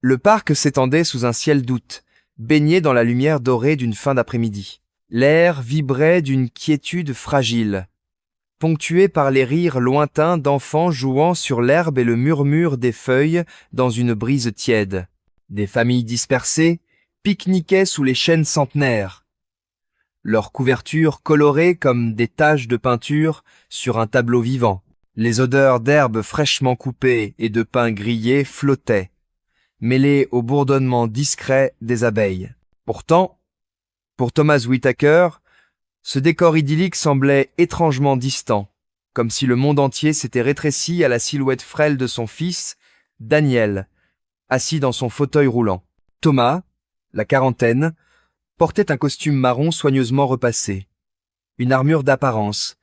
Le parc s'étendait sous un ciel d'août, baigné dans la lumière dorée d'une fin d'après-midi. L'air vibrait d'une quiétude fragile, ponctuée par les rires lointains d'enfants jouant sur l'herbe et le murmure des feuilles dans une brise tiède. Des familles dispersées pique-niquaient sous les chênes centenaires, leurs couvertures colorées comme des taches de peinture sur un tableau vivant. Les odeurs d'herbes fraîchement coupées et de pain grillé flottaient, mêlées au bourdonnement discret des abeilles. Pourtant, pour Thomas Whittaker, ce décor idyllique semblait étrangement distant, comme si le monde entier s'était rétréci à la silhouette frêle de son fils, Daniel, assis dans son fauteuil roulant. Thomas, la quarantaine, portait un costume marron soigneusement repassé, une armure d'apparence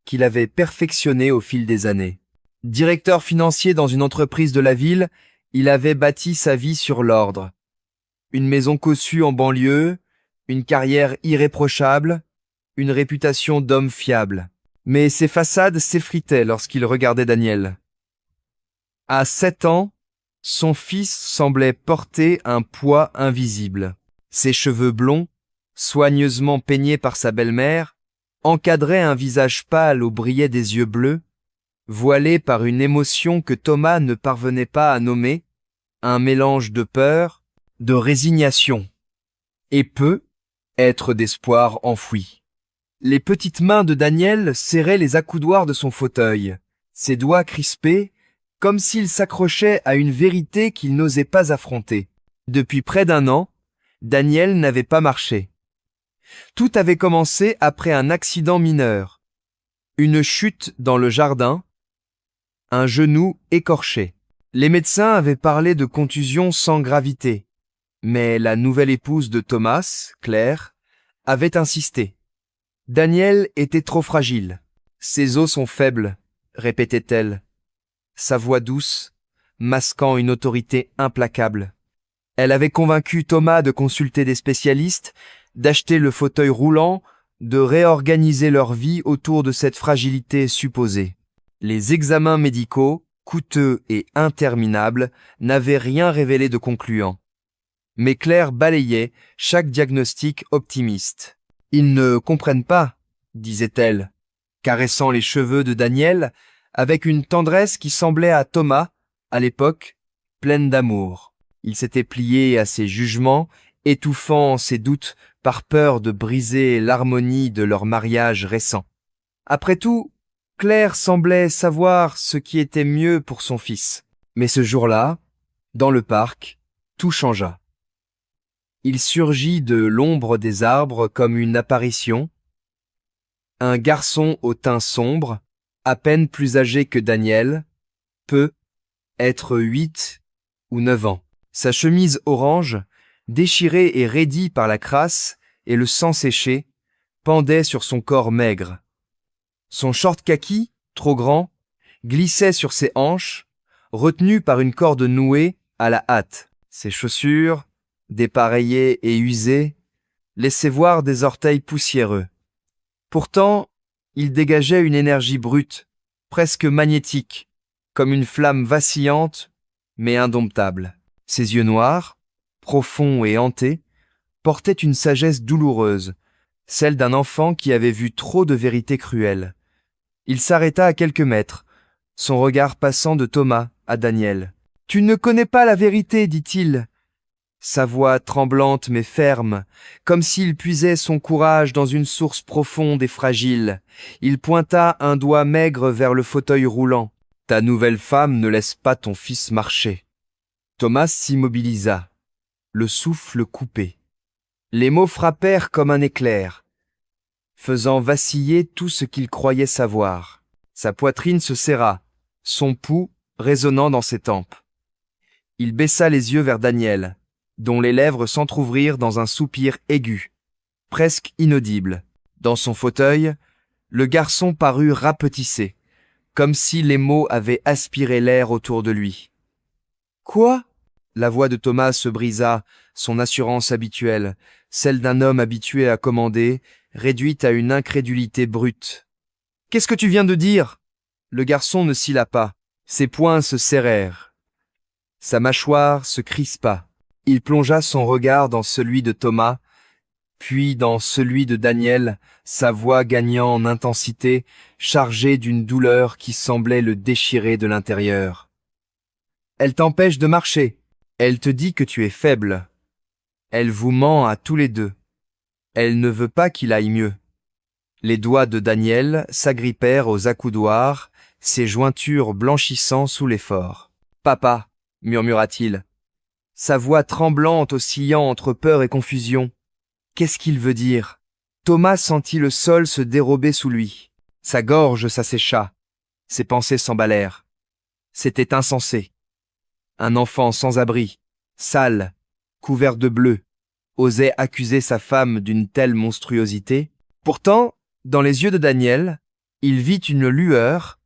qu'il avait perfectionnée au fil des années. Directeur financier dans une entreprise de la ville, il avait bâti sa vie sur l'ordre. Une maison cossue en banlieue, une carrière irréprochable, une réputation d'homme fiable. Mais ses façades s'effritaient lorsqu'il regardait Daniel. À 7 ans, son fils semblait porter un poids invisible. Ses cheveux blonds, soigneusement peignés par sa belle-mère, encadraient un visage pâle où brillaient des yeux bleus, voilés par une émotion que Thomas ne parvenait pas à nommer, un mélange de peur, de résignation, et être d'espoir enfoui. Les petites mains de Daniel serraient les accoudoirs de son fauteuil, ses doigts crispés, comme s'il s'accrochait à une vérité qu'il n'osait pas affronter. Depuis près d'1 an, Daniel n'avait pas marché. Tout avait commencé après un accident mineur, une chute dans le jardin, un genou écorché. Les médecins avaient parlé de contusion sans gravité, mais la nouvelle épouse de Thomas, Claire, avait insisté. Daniel était trop fragile. Ses os sont faibles, répétait-elle, sa voix douce, masquant une autorité implacable. Elle avait convaincu Thomas de consulter des spécialistes, d'acheter le fauteuil roulant, de réorganiser leur vie autour de cette fragilité supposée. Les examens médicaux, coûteux et interminables, n'avaient rien révélé de concluant. Mais Claire balayait chaque diagnostic optimiste. « Ils ne comprennent pas, » disait-elle, caressant les cheveux de Daniel avec une tendresse qui semblait à Thomas, à l'époque, pleine d'amour. Il s'était plié à ses jugements, étouffant ses doutes par peur de briser l'harmonie de leur mariage récent. Après tout, Claire semblait savoir ce qui était mieux pour son fils. Mais ce jour-là, dans le parc, tout changea. Il surgit de l'ombre des arbres comme une apparition. Un garçon au teint sombre, à peine plus âgé que Daniel, être 8 ou 9 ans. Sa chemise orange, déchirée et raidie par la crasse et le sang séché, pendait sur son corps maigre. Son short kaki, trop grand, glissait sur ses hanches, retenu par une corde nouée à la hâte. Ses chaussures, dépareillées et usées, laissaient voir des orteils poussiéreux. Pourtant, il dégageait une énergie brute, presque magnétique, comme une flamme vacillante, mais indomptable. Ses yeux noirs, profonds et hantés, portaient une sagesse douloureuse, celle d'un enfant qui avait vu trop de vérités cruelles. Il s'arrêta à quelques mètres, son regard passant de Thomas à Daniel. « Tu ne connais pas la vérité, dit-il. » Sa voix tremblante mais ferme, comme s'il puisait son courage dans une source profonde et fragile. Il pointa un doigt maigre vers le fauteuil roulant. « Ta nouvelle femme ne laisse pas ton fils marcher. » Thomas s'immobilisa, le souffle coupé. Les mots frappèrent comme un éclair, faisant vaciller tout ce qu'il croyait savoir. Sa poitrine se serra, son pouls résonnant dans ses tempes. Il baissa les yeux vers Daniel, dont les lèvres s'entr'ouvrirent dans un soupir aigu, presque inaudible. Dans son fauteuil, le garçon parut rapetissé, comme si les mots avaient aspiré l'air autour de lui. « Quoi ?» La voix de Thomas se brisa, son assurance habituelle, celle d'un homme habitué à commander, réduite à une incrédulité brute. « Qu'est-ce que tu viens de dire ?» Le garçon ne cilla pas. Ses poings se serrèrent. Sa mâchoire se crispa. Il plongea son regard dans celui de Thomas, puis dans celui de Daniel, sa voix gagnant en intensité, chargée d'une douleur qui semblait le déchirer de l'intérieur. « Elle t'empêche de marcher. Elle te dit que tu es faible. Elle vous ment à tous les deux. Elle ne veut pas qu'il aille mieux. » Les doigts de Daniel s'agrippèrent aux accoudoirs, ses jointures blanchissant sous l'effort. « Papa, murmura-t-il, sa voix tremblante oscillant entre peur et confusion. Qu'est-ce qu'il veut dire? Thomas sentit le sol se dérober sous lui. Sa gorge s'assécha. Ses pensées s'emballèrent. C'était insensé. Un enfant sans abri, sale, couvert de bleu, osait accuser sa femme d'une telle monstruosité. Pourtant, dans les yeux de Daniel, il vit une lueur,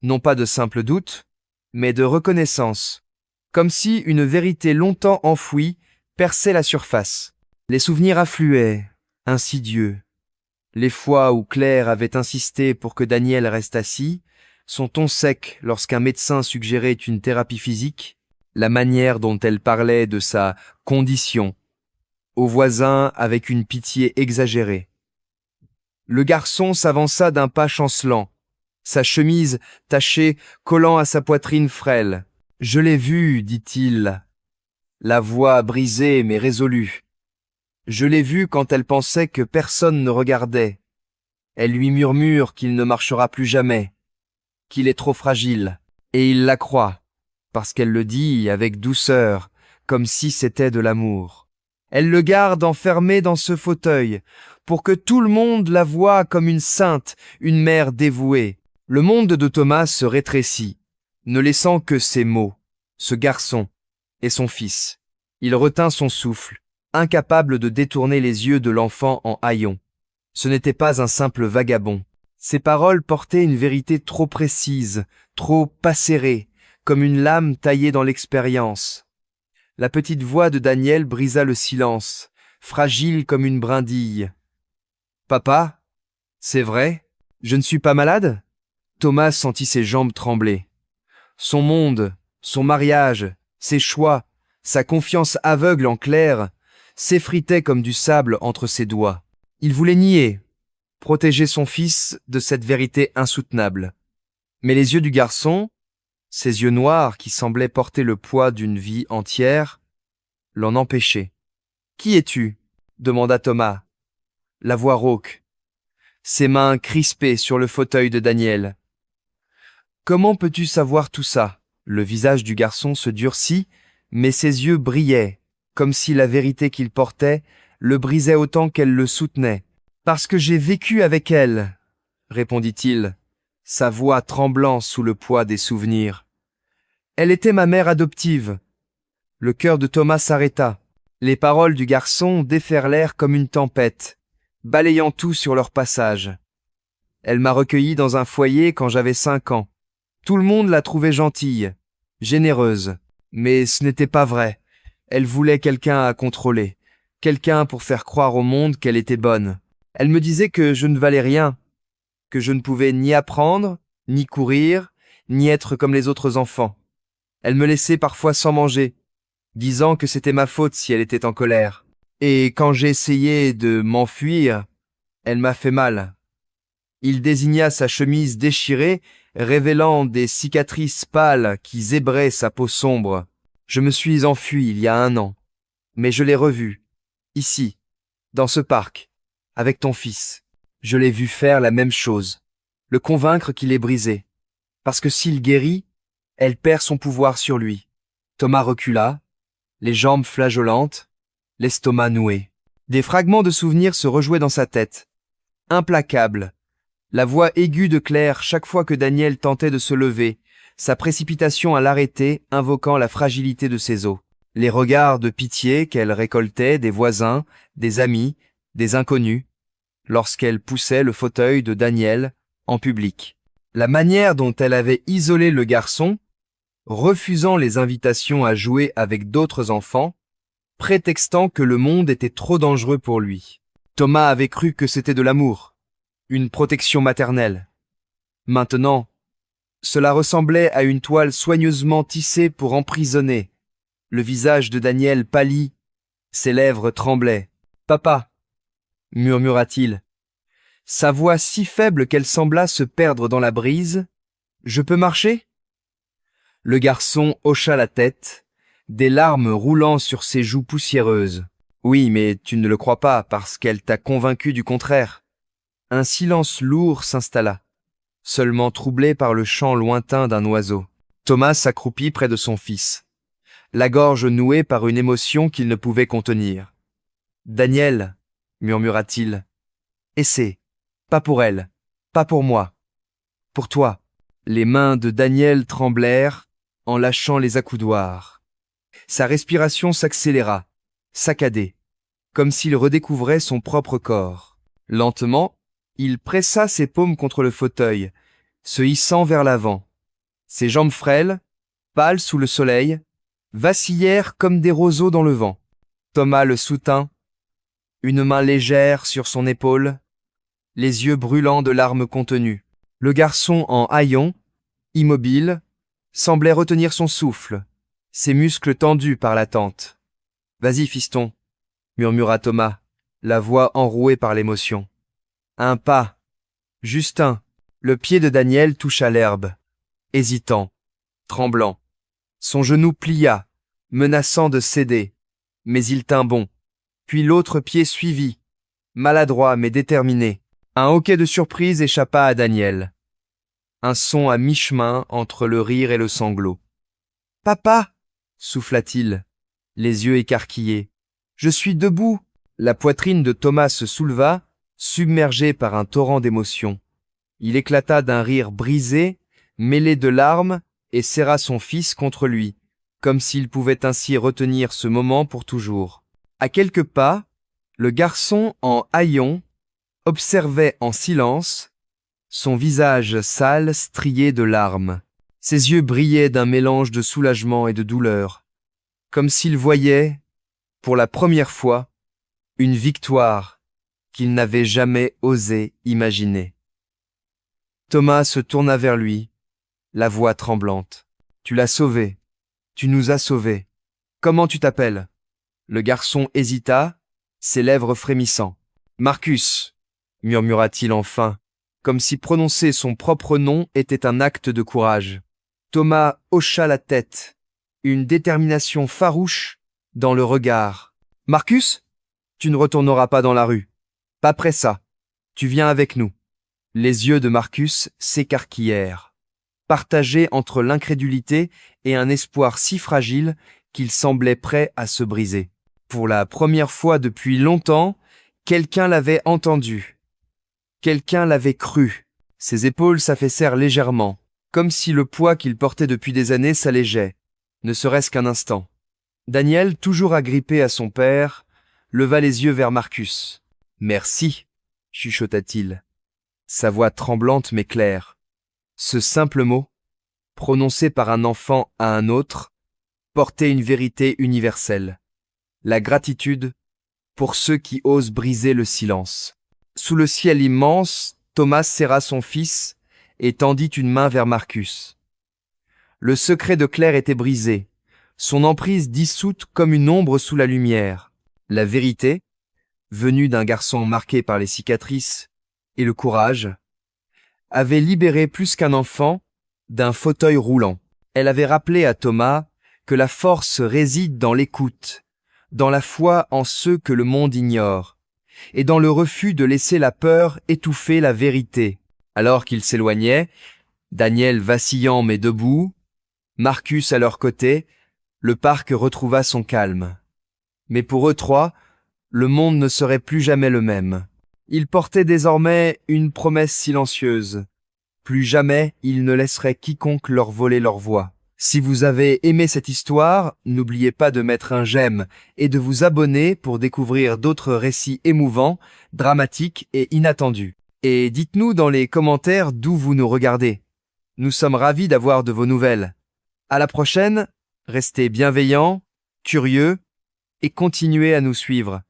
non pas de simple doute, mais de reconnaissance, comme si une vérité longtemps enfouie perçait la surface. Les souvenirs affluaient, insidieux. Les fois où Claire avait insisté pour que Daniel reste assis, son ton sec lorsqu'un médecin suggérait une thérapie physique, la manière dont elle parlait de sa condition, aux voisins avec une pitié exagérée. Le garçon s'avança d'un pas chancelant, sa chemise tachée collant à sa poitrine frêle. « Je l'ai vue, dit-il, la voix brisée mais résolue. Je l'ai vue quand elle pensait que personne ne regardait. Elle lui murmure qu'il ne marchera plus jamais, qu'il est trop fragile, et il la croit, parce qu'elle le dit avec douceur, comme si c'était de l'amour. Elle le garde enfermé dans ce fauteuil, pour que tout le monde la voie comme une sainte, une mère dévouée. » Le monde de Thomas se rétrécit, ne laissant que ces mots, ce garçon et son fils. Il retint son souffle, incapable de détourner les yeux de l'enfant en haillons. Ce n'était pas un simple vagabond. Ses paroles portaient une vérité trop précise, trop acérée, comme une lame taillée dans l'expérience. La petite voix de Daniel brisa le silence, fragile comme une brindille. « Papa, c'est vrai, je ne suis pas malade ?» Thomas sentit ses jambes trembler. Son monde, son mariage, ses choix, sa confiance aveugle en Claire, s'effritaient comme du sable entre ses doigts. Il voulait nier, protéger son fils de cette vérité insoutenable. Mais les yeux du garçon, ses yeux noirs qui semblaient porter le poids d'une vie entière, l'en empêchaient. « Qui es-tu » demanda Thomas, la voix rauque, ses mains crispées sur le fauteuil de Daniel. « Comment peux-tu savoir tout ça ?» Le visage du garçon se durcit, mais ses yeux brillaient, comme si la vérité qu'il portait le brisait autant qu'elle le soutenait. « Parce que j'ai vécu avec elle, » répondit-il, sa voix tremblant sous le poids des souvenirs. « Elle était ma mère adoptive. » Le cœur de Thomas s'arrêta. Les paroles du garçon déferlèrent comme une tempête, balayant tout sur leur passage. « Elle m'a recueilli dans un foyer quand j'avais 5 ans. Tout le monde la trouvait gentille, généreuse, mais ce n'était pas vrai. Elle voulait quelqu'un à contrôler, quelqu'un pour faire croire au monde qu'elle était bonne. Elle me disait que je ne valais rien, que je ne pouvais ni apprendre, ni courir, ni être comme les autres enfants. Elle me laissait parfois sans manger, disant que c'était ma faute si elle était en colère. Et quand j'ai essayé de m'enfuir, elle m'a fait mal. » Il désigna sa chemise déchirée, révélant des cicatrices pâles qui zébraient sa peau sombre. « Je me suis enfui il y a 1 an, mais je l'ai revu, ici, dans ce parc, avec ton fils. Je l'ai vu faire la même chose, le convaincre qu'il est brisé, parce que s'il guérit, elle perd son pouvoir sur lui. » Thomas recula, les jambes flageolantes, l'estomac noué. Des fragments de souvenirs se rejouaient dans sa tête. Implacable, la voix aiguë de Claire chaque fois que Daniel tentait de se lever, sa précipitation à l'arrêter invoquant la fragilité de ses os. Les regards de pitié qu'elle récoltait des voisins, des amis, des inconnus, lorsqu'elle poussait le fauteuil de Daniel en public. La manière dont elle avait isolé le garçon, refusant les invitations à jouer avec d'autres enfants, prétextant que le monde était trop dangereux pour lui. Thomas avait cru que c'était de l'amour, une protection maternelle. Maintenant, cela ressemblait à une toile soigneusement tissée pour emprisonner, Le visage de Daniel pâlit, ses lèvres tremblaient. « Papa !» murmura-t-il. Sa voix si faible qu'elle sembla se perdre dans la brise. « Je peux marcher ?» Le garçon hocha la tête, des larmes roulant sur ses joues poussiéreuses. « Oui, mais tu ne le crois pas parce qu'elle t'a convaincu du contraire. » Un silence lourd s'installa, seulement troublé par le chant lointain d'un oiseau. Thomas s'accroupit près de son fils, la gorge nouée par une émotion qu'il ne pouvait contenir. « Daniel, » murmura-t-il, « essaie, pas pour elle, pas pour moi, pour toi. » Les mains de Daniel tremblèrent en lâchant les accoudoirs. Sa respiration s'accéléra, saccadée, comme s'il redécouvrait son propre corps. Lentement, il pressa ses paumes contre le fauteuil, se hissant vers l'avant. Ses jambes frêles, pâles sous le soleil, vacillèrent comme des roseaux dans le vent. Thomas le soutint, une main légère sur son épaule, les yeux brûlants de larmes contenues. Le garçon en haillons, immobile, semblait retenir son souffle, ses muscles tendus par l'attente. « Vas-y, fiston !» murmura Thomas, la voix enrouée par l'émotion. Un pas, juste un. Le pied de Daniel toucha l'herbe, hésitant, tremblant. Son genou plia, menaçant de céder, mais il tint bon. Puis l'autre pied suivit, maladroit mais déterminé. Un hoquet de surprise échappa à Daniel. Un son à mi-chemin entre le rire et le sanglot. « Papa !» souffla-t-il, les yeux écarquillés. « Je suis debout !» La poitrine de Thomas se souleva, submergé par un torrent d'émotions. Il éclata d'un rire brisé, mêlé de larmes, et serra son fils contre lui, comme s'il pouvait ainsi retenir ce moment pour toujours. À quelques pas, le garçon en haillons observait en silence son visage sale strié de larmes. Ses yeux brillaient d'un mélange de soulagement et de douleur, comme s'il voyait, pour la première fois, une victoire qu'il n'avait jamais osé imaginer. Thomas se tourna vers lui, la voix tremblante. « Tu l'as sauvé. Tu nous as sauvés. Comment tu t'appelles » Le garçon hésita, ses lèvres frémissant. « Marcus » murmura-t-il enfin, comme si prononcer son propre nom était un acte de courage. Thomas hocha la tête, une détermination farouche dans le regard. « Marcus, tu ne retourneras pas dans la rue. Pas après ça. Tu viens avec nous. » Les yeux de Marcus s'écarquillèrent, partagés entre l'incrédulité et un espoir si fragile qu'il semblait prêt à se briser. Pour la première fois depuis longtemps, quelqu'un l'avait entendu. Quelqu'un l'avait cru. Ses épaules s'affaissèrent légèrement, comme si le poids qu'il portait depuis des années s'allégeait, ne serait-ce qu'un instant. Daniel, toujours agrippé à son père, leva les yeux vers Marcus. « Merci » chuchota-t-il, sa voix tremblante mais claire. Ce simple mot, prononcé par un enfant à un autre, portait une vérité universelle. La gratitude pour ceux qui osent briser le silence. Sous le ciel immense, Thomas serra son fils et tendit une main vers Marcus. Le secret de Claire était brisé, son emprise dissoute comme une ombre sous la lumière. La vérité, venue d'un garçon marqué par les cicatrices et le courage, avait libéré plus qu'un enfant d'un fauteuil roulant. Elle avait rappelé à Thomas que la force réside dans l'écoute, dans la foi en ceux que le monde ignore, et dans le refus de laisser la peur étouffer la vérité. Alors qu'ils s'éloignaient, Daniel vacillant mais debout, Marcus à leur côté, le parc retrouva son calme. Mais pour eux trois, le monde ne serait plus jamais le même. Ils portaient désormais une promesse silencieuse. Plus jamais ils ne laisseraient quiconque leur voler leur voix. Si vous avez aimé cette histoire, n'oubliez pas de mettre un j'aime et de vous abonner pour découvrir d'autres récits émouvants, dramatiques et inattendus. Et dites-nous dans les commentaires d'où vous nous regardez. Nous sommes ravis d'avoir de vos nouvelles. À la prochaine, restez bienveillants, curieux et continuez à nous suivre.